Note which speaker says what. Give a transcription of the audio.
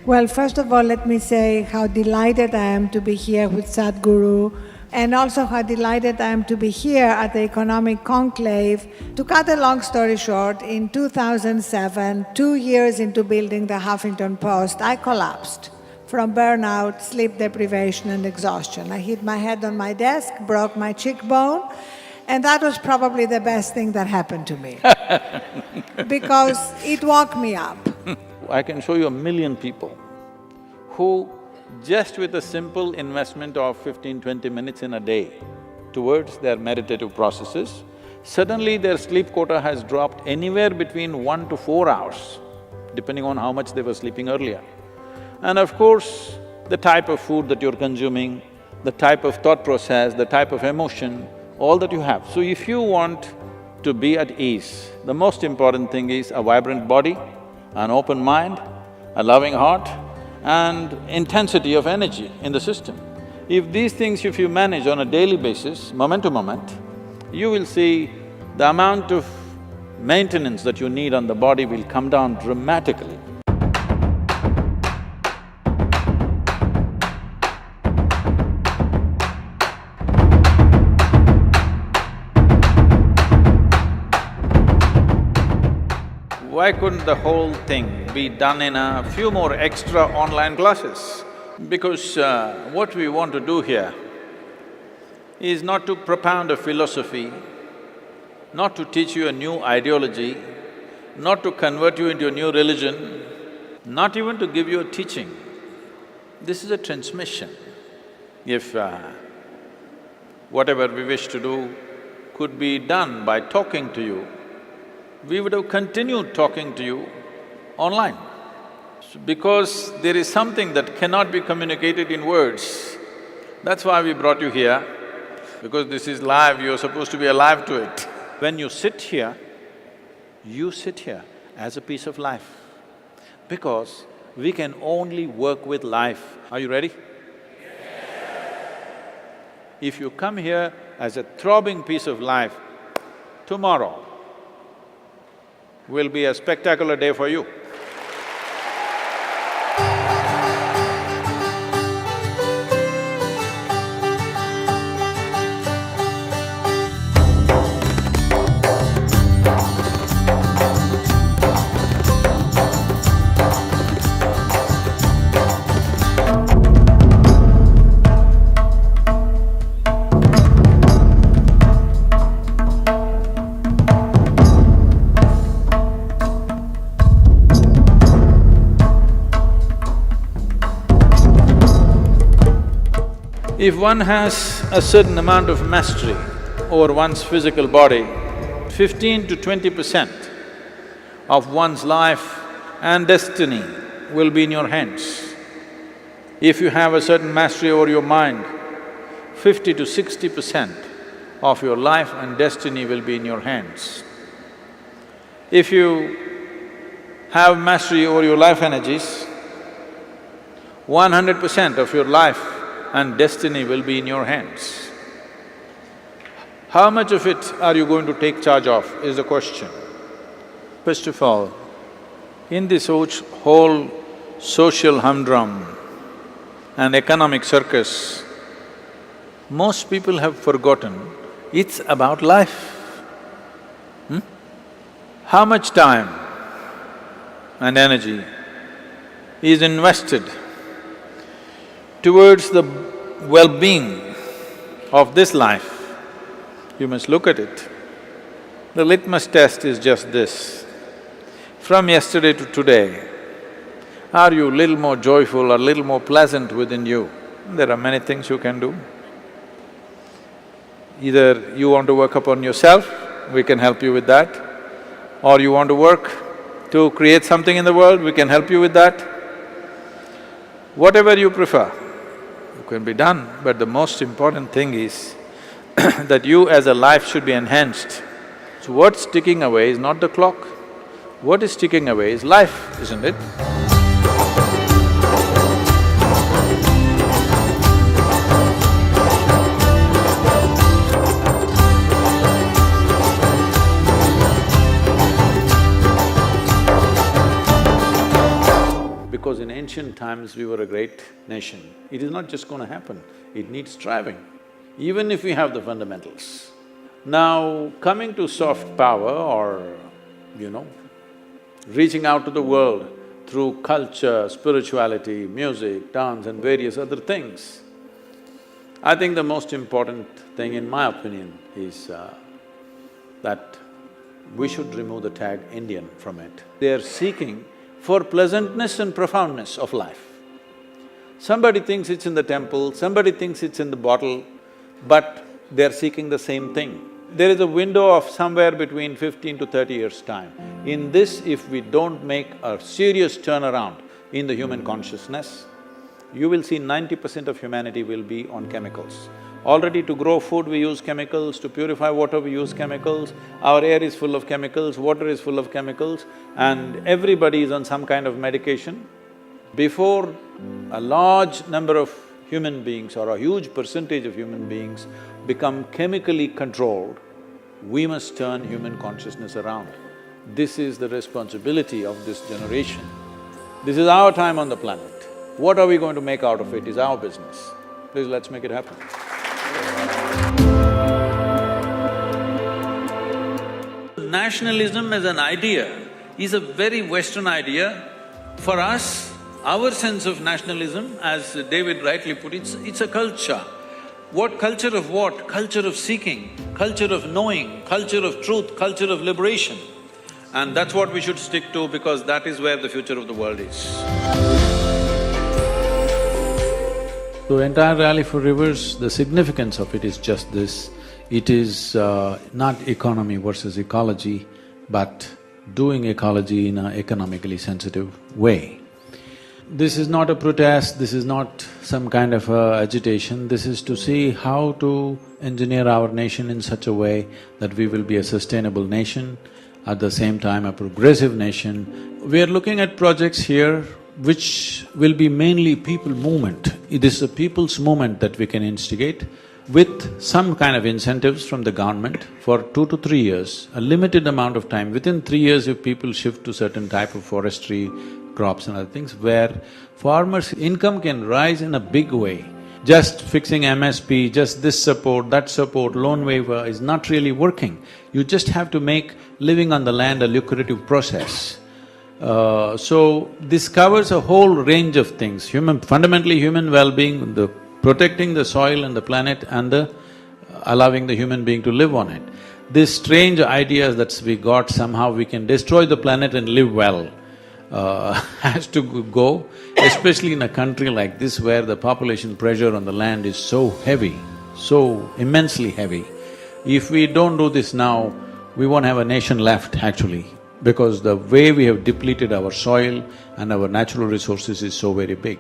Speaker 1: Well, first of all, let me say how delighted I am to be here with Sadhguru, and also how delighted I am to be here at the Economic Conclave. To cut a long story short, in 2007, 2 years into building the Huffington Post, I collapsed from burnout, sleep deprivation and exhaustion. I hit my head on my desk, broke my cheekbone, and that was probably the best thing that happened to me because it woke me up.
Speaker 2: I can show you 1 million people who just with a simple investment of 15–20 minutes in a day towards their meditative processes, suddenly their sleep quota has dropped anywhere between 1 to 4 hours, depending on how much they were sleeping earlier. And of course, the type of food that you're consuming, the type of thought process, the type of emotion, all that you have. So if you want to be at ease, the most important thing is a vibrant body, an open mind, a loving heart, and intensity of energy in the system. If these things, if you manage on a daily basis, moment to moment, you will see the amount of maintenance that you need on the body will come down dramatically. Why couldn't the whole thing be done in a few more extra online classes? Because what we want to do here is not to propound a philosophy, not to teach you a new ideology, not to convert you into a new religion, not even to give you a teaching. This is a transmission. If whatever we wish to do could be done by talking to you, we would have continued talking to you online. Because there is something that cannot be communicated in words, that's why we brought you here, because this is live, you're supposed to be alive to it. When you sit here, you sit here as a piece of life, because we can only work with life. Are you ready? If you come here as a throbbing piece of life, tomorrow will be a spectacular day for you. If one has a certain amount of mastery over one's physical body, 15 to 20% of one's life and destiny will be in your hands. If you have a certain mastery over your mind, 50 to 60% of your life and destiny will be in your hands. If you have mastery over your life energies, 100% of your life and destiny will be in your hands. How much of it are you going to take charge of is the question. First of all, in this whole social humdrum and economic circus, most people have forgotten it's about life. How much time and energy is invested towards the well-being of this life? You must look at it. The litmus test is just this. From yesterday to today, are you a little more joyful or a little more pleasant within you? There are many things you can do. Either you want to work upon yourself, we can help you with that, or you want to work to create something in the world, we can help you with that. Whatever you prefer, can be done, but the most important thing is that you as a life should be enhanced. So what's ticking away is not the clock, what is ticking away is life, isn't it? because in ancient times we were a great nation. It is not just going to happen, it needs striving, even if we have the fundamentals. Now, coming to soft power or, reaching out to the world through culture, spirituality, music, dance and various other things, I think the most important thing in my opinion is that we should remove the tag Indian from it. They are seeking for pleasantness and profoundness of life. Somebody thinks it's in the temple, somebody thinks it's in the bottle, but they're seeking the same thing. There is a window of somewhere between 15 to 30 years' time. In this, if we don't make a serious turnaround in the human consciousness, you will see 90% of humanity will be on chemicals. Already to grow food we use chemicals, to purify water we use chemicals, our air is full of chemicals, water is full of chemicals, and everybody is on some kind of medication. Before a large number of human beings or a huge percentage of human beings become chemically controlled, we must turn human consciousness around. This is the responsibility of this generation. This is our time on the planet. What are we going to make out of it is our business. Please, let's make it happen. Nationalism as an idea is a very Western idea. For us, our sense of nationalism, as David rightly put it, it's a culture. What culture of what? Culture of seeking, culture of knowing, culture of truth, culture of liberation. And that's what we should stick to because that is where the future of the world is. The entire Rally for Rivers, the significance of it is just this. It is not economy versus ecology, but doing ecology in an economically sensitive way. This is not a protest, this is not some kind of agitation, this is to see how to engineer our nation in such a way that we will be a sustainable nation, at the same time a progressive nation. We are looking at projects here which will be mainly people movement. It is a people's movement that we can instigate with some kind of incentives from the government for 2 to 3 years, a limited amount of time. Within 3 years, if people shift to certain type of forestry, crops and other things, where farmers' income can rise in a big way. Just fixing MSP, just this support, that support, loan waiver is not really working. You just have to make living on the land a lucrative process. So this covers a whole range of things, fundamentally human well-being, the protecting the soil and the planet and the allowing the human being to live on it. These strange ideas that we got, somehow we can destroy the planet and live well, has to go, especially in a country like this where the population pressure on the land is so heavy, so immensely heavy. If we don't do this now, we won't have a nation left actually, because the way we have depleted our soil and our natural resources is so very big.